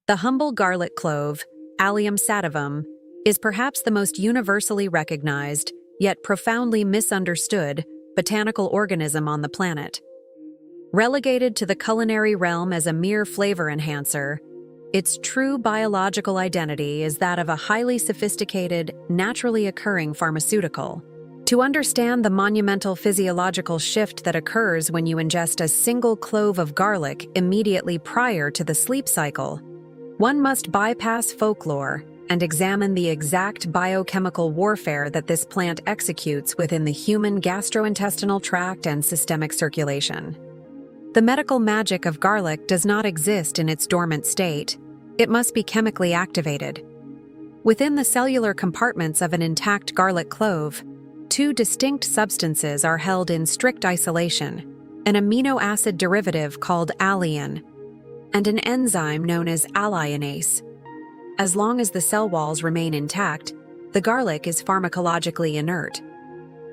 The humble garlic clove, Allium sativum, is perhaps the most universally recognized, yet profoundly misunderstood, botanical organism on the planet. Relegated to the culinary realm as a mere flavor enhancer, its true biological identity is that of a highly sophisticated, naturally occurring pharmaceutical. To understand the monumental physiological shift that occurs when you ingest a single clove of garlic immediately prior to the sleep cycle, one must bypass folklore and examine the exact biochemical warfare that this plant executes within the human gastrointestinal tract and systemic circulation. The medical magic of garlic does not exist in its dormant state. It must be chemically activated. Within the cellular compartments of an intact garlic clove, two distinct substances are held in strict isolation: an amino acid derivative called allicin and an enzyme known as alliinase. As long as the cell walls remain intact, the garlic is pharmacologically inert.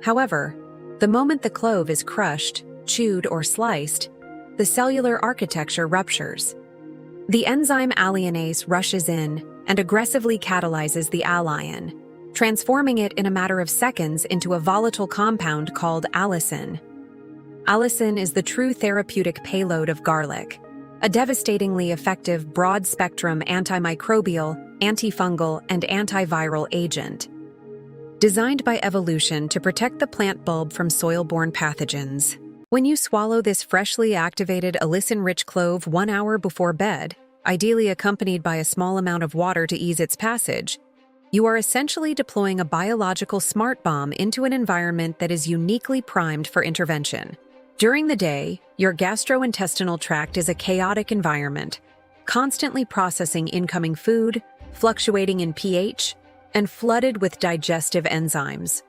However, the moment the clove is crushed, chewed, or sliced, the cellular architecture ruptures. The enzyme alliinase rushes in and aggressively catalyzes the allicin, transforming it in a matter of seconds into a volatile compound called allicin. Allicin is the true therapeutic payload of garlic, a devastatingly effective broad-spectrum antimicrobial, antifungal, and antiviral agent. Designed by evolution to protect the plant bulb from soil-borne pathogens, when you swallow this freshly activated allicin-rich clove 1 hour before bed, ideally accompanied by a small amount of water to ease its passage, you are essentially deploying a biological smart bomb into an environment that is uniquely primed for intervention. During the day, your gastrointestinal tract is a chaotic environment, constantly processing incoming food, fluctuating in pH, and flooded with digestive enzymes.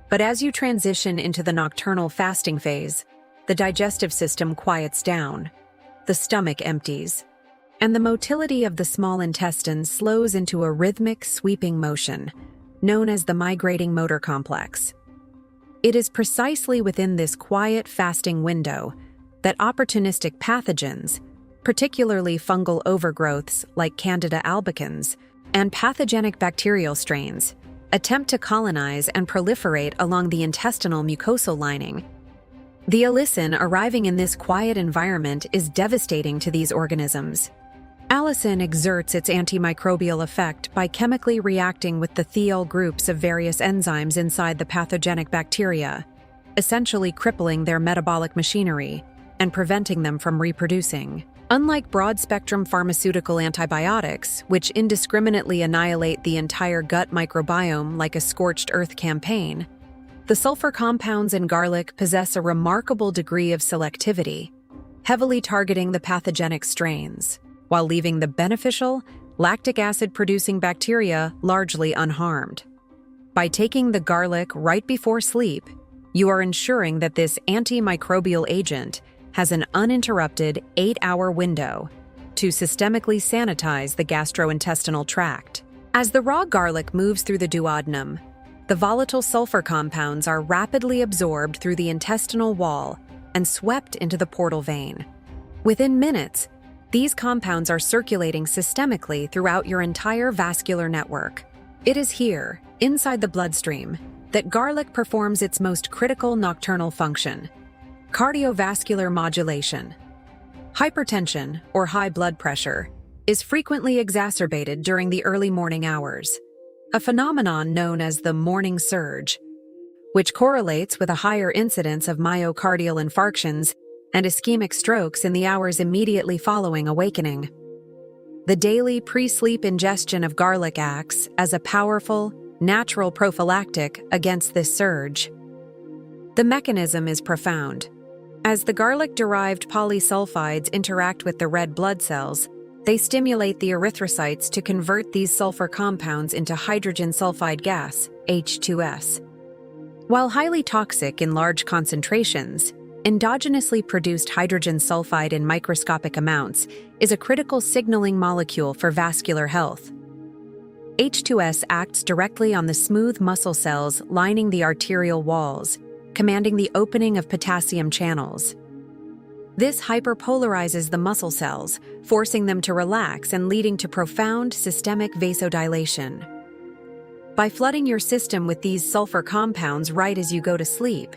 But as you transition into the nocturnal fasting phase, the digestive system quiets down, the stomach empties, and the motility of the small intestine slows into a rhythmic, sweeping motion, known as the migrating motor complex. It is precisely within this quiet fasting window that opportunistic pathogens, particularly fungal overgrowths like Candida albicans, and pathogenic bacterial strains, attempt to colonize and proliferate along the intestinal mucosal lining. The allicin arriving in this quiet environment is devastating to these organisms. Allicin exerts its antimicrobial effect by chemically reacting with the thiol groups of various enzymes inside the pathogenic bacteria, essentially crippling their metabolic machinery and preventing them from reproducing. Unlike broad-spectrum pharmaceutical antibiotics, which indiscriminately annihilate the entire gut microbiome like a scorched earth campaign, the sulfur compounds in garlic possess a remarkable degree of selectivity, heavily targeting the pathogenic strains, while leaving the beneficial, lactic acid-producing bacteria largely unharmed. By taking the garlic right before sleep, you are ensuring that this antimicrobial agent has an uninterrupted 8-hour window to systemically sanitize the gastrointestinal tract. As the raw garlic moves through the duodenum, the volatile sulfur compounds are rapidly absorbed through the intestinal wall and swept into the portal vein. Within minutes, these compounds are circulating systemically throughout your entire vascular network. It is here, inside the bloodstream, that garlic performs its most critical nocturnal function: cardiovascular modulation. Hypertension, or high blood pressure, is frequently exacerbated during the early morning hours, a phenomenon known as the morning surge, which correlates with a higher incidence of myocardial infarctions and ischemic strokes in the hours immediately following awakening. The daily pre-sleep ingestion of garlic acts as a powerful, natural prophylactic against this surge. The mechanism is profound. As the garlic-derived polysulfides interact with the red blood cells, they stimulate the erythrocytes to convert these sulfur compounds into hydrogen sulfide gas, H2S. While highly toxic in large concentrations, endogenously produced hydrogen sulfide in microscopic amounts is a critical signaling molecule for vascular health. H2S acts directly on the smooth muscle cells lining the arterial walls, commanding the opening of potassium channels. This hyperpolarizes the muscle cells, forcing them to relax and leading to profound systemic vasodilation. By flooding your system with these sulfur compounds right as you go to sleep,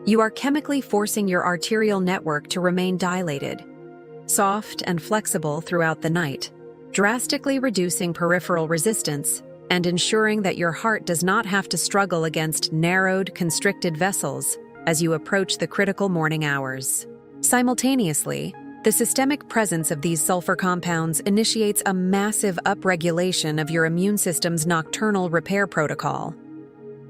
you are chemically forcing your arterial network to remain dilated, soft and flexible throughout the night, drastically reducing peripheral resistance and ensuring that your heart does not have to struggle against narrowed, constricted vessels as you approach the critical morning hours. Simultaneously, the systemic presence of these sulfur compounds initiates a massive upregulation of your immune system's nocturnal repair protocol.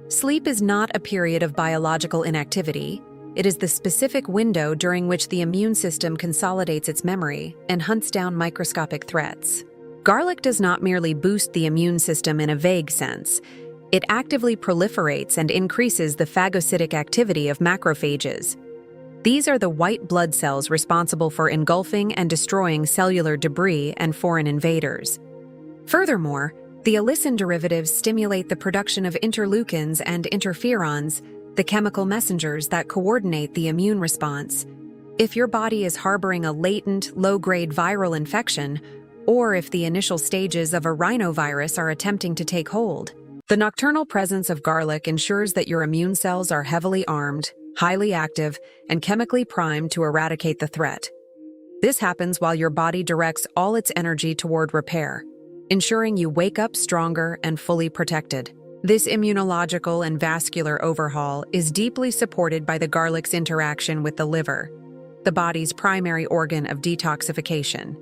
Sleep is not a period of biological inactivity. It is the specific window during which the immune system consolidates its memory and hunts down microscopic threats. Garlic does not merely boost the immune system in a vague sense. It actively proliferates and increases the phagocytic activity of macrophages. These are the white blood cells responsible for engulfing and destroying cellular debris and foreign invaders. Furthermore, the Allicin derivatives stimulate the production of interleukins and interferons, the chemical messengers that coordinate the immune response. If your body is harboring a latent, low-grade viral infection, or if the initial stages of a rhinovirus are attempting to take hold, the nocturnal presence of garlic ensures that your immune cells are heavily armed, highly active, and chemically primed to eradicate the threat. This happens while your body directs all its energy toward repair, ensuring you wake up stronger and fully protected. This immunological and vascular overhaul is deeply supported by the garlic's interaction with the liver, the body's primary organ of detoxification.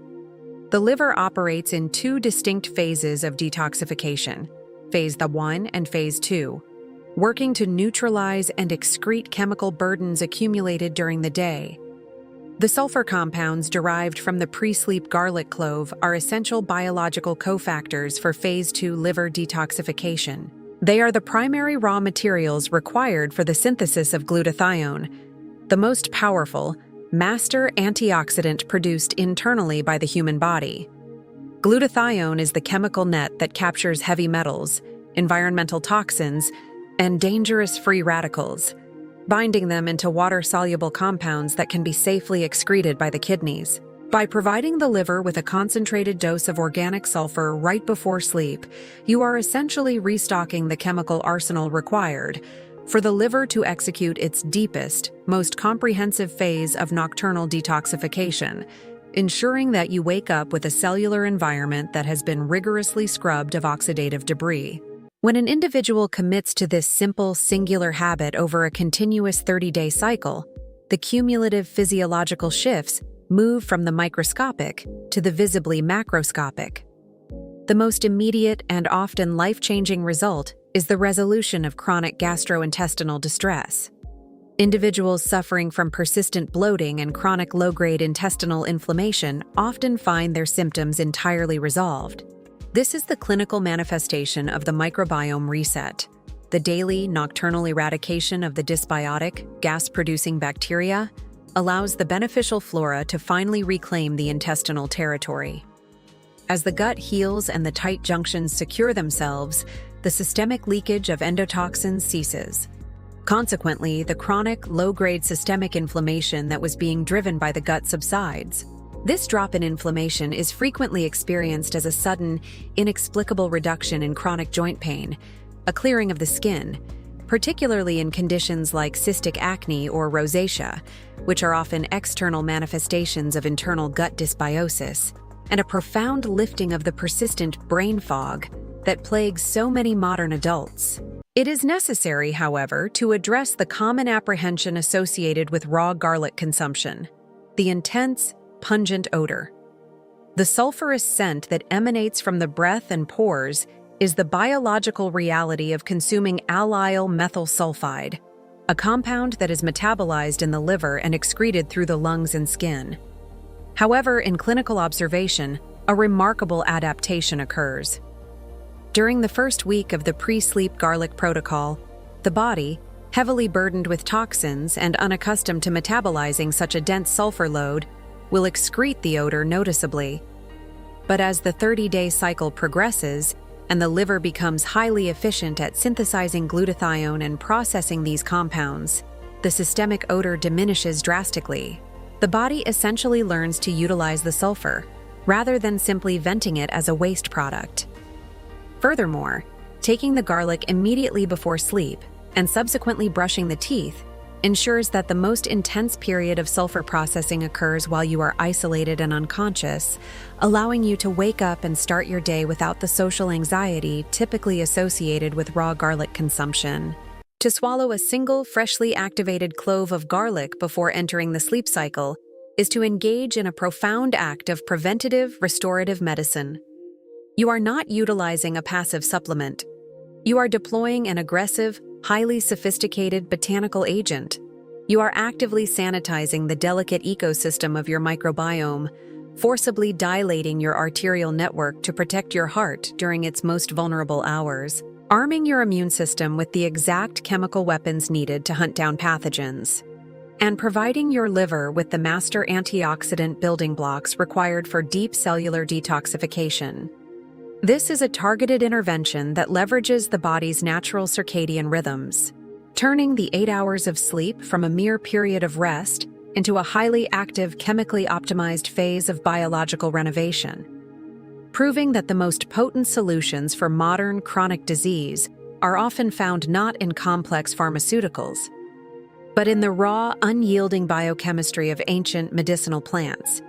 The liver operates in two distinct phases of detoxification, Phase 1 and Phase 2, working to neutralize and excrete chemical burdens accumulated during the day. The sulfur compounds derived from the pre-sleep garlic clove are essential biological cofactors for Phase 2 liver detoxification. They are the primary raw materials required for the synthesis of glutathione, the most powerful, master antioxidant produced internally by the human body. Glutathione is the chemical net that captures heavy metals, environmental toxins, and dangerous free radicals, binding them into water-soluble compounds that can be safely excreted by the kidneys. By providing the liver with a concentrated dose of organic sulfur right before sleep, you are essentially restocking the chemical arsenal required for the liver to execute its deepest, most comprehensive phase of nocturnal detoxification, ensuring that you wake up with a cellular environment that has been rigorously scrubbed of oxidative debris. When an individual commits to this simple, singular habit over a continuous 30-day cycle, the cumulative physiological shifts move from the microscopic to the visibly macroscopic. The most immediate and often life-changing result is the resolution of chronic gastrointestinal distress. Individuals suffering from persistent bloating and chronic low-grade intestinal inflammation often find their symptoms entirely resolved. This is the clinical manifestation of the microbiome reset, the daily nocturnal eradication of the dysbiotic, gas-producing bacteria allows the beneficial flora to finally reclaim the intestinal territory. As the gut heals and the tight junctions secure themselves, the systemic leakage of endotoxins ceases. Consequently, the chronic, low-grade systemic inflammation that was being driven by the gut subsides. This drop in inflammation is frequently experienced as a sudden, inexplicable reduction in chronic joint pain, a clearing of the skin, particularly in conditions like cystic acne or rosacea, which are often external manifestations of internal gut dysbiosis, and a profound lifting of the persistent brain fog that plagues so many modern adults. It is necessary, however, to address the common apprehension associated with raw garlic consumption: the intense, pungent odor. The sulfurous scent that emanates from the breath and pores is the biological reality of consuming allyl methyl sulfide, a compound that is metabolized in the liver and excreted through the lungs and skin. However, in clinical observation, a remarkable adaptation occurs. During the first week of the pre-sleep garlic protocol, the body, heavily burdened with toxins and unaccustomed to metabolizing such a dense sulfur load, will excrete the odor noticeably. But as the 30-day cycle progresses and the liver becomes highly efficient at synthesizing glutathione and processing these compounds, the systemic odor diminishes drastically. The body essentially learns to utilize the sulfur, rather than simply venting it as a waste product. Furthermore, taking the garlic immediately before sleep and subsequently brushing the teeth ensures that the most intense period of sulfur processing occurs while you are isolated and unconscious, allowing you to wake up and start your day without the social anxiety typically associated with raw garlic consumption. To swallow a single freshly activated clove of garlic before entering the sleep cycle is to engage in a profound act of preventative, restorative medicine. You are not utilizing a passive supplement. You are deploying an aggressive, highly sophisticated botanical agent. You are actively sanitizing the delicate ecosystem of your microbiome, forcibly dilating your arterial network to protect your heart during its most vulnerable hours, arming your immune system with the exact chemical weapons needed to hunt down pathogens, and providing your liver with the master antioxidant building blocks required for deep cellular detoxification. This is a targeted intervention that leverages the body's natural circadian rhythms, turning the 8 hours of sleep from a mere period of rest into a highly active, chemically optimized phase of biological renovation, proving that the most potent solutions for modern chronic disease are often found not in complex pharmaceuticals, but in the raw, unyielding biochemistry of ancient medicinal plants.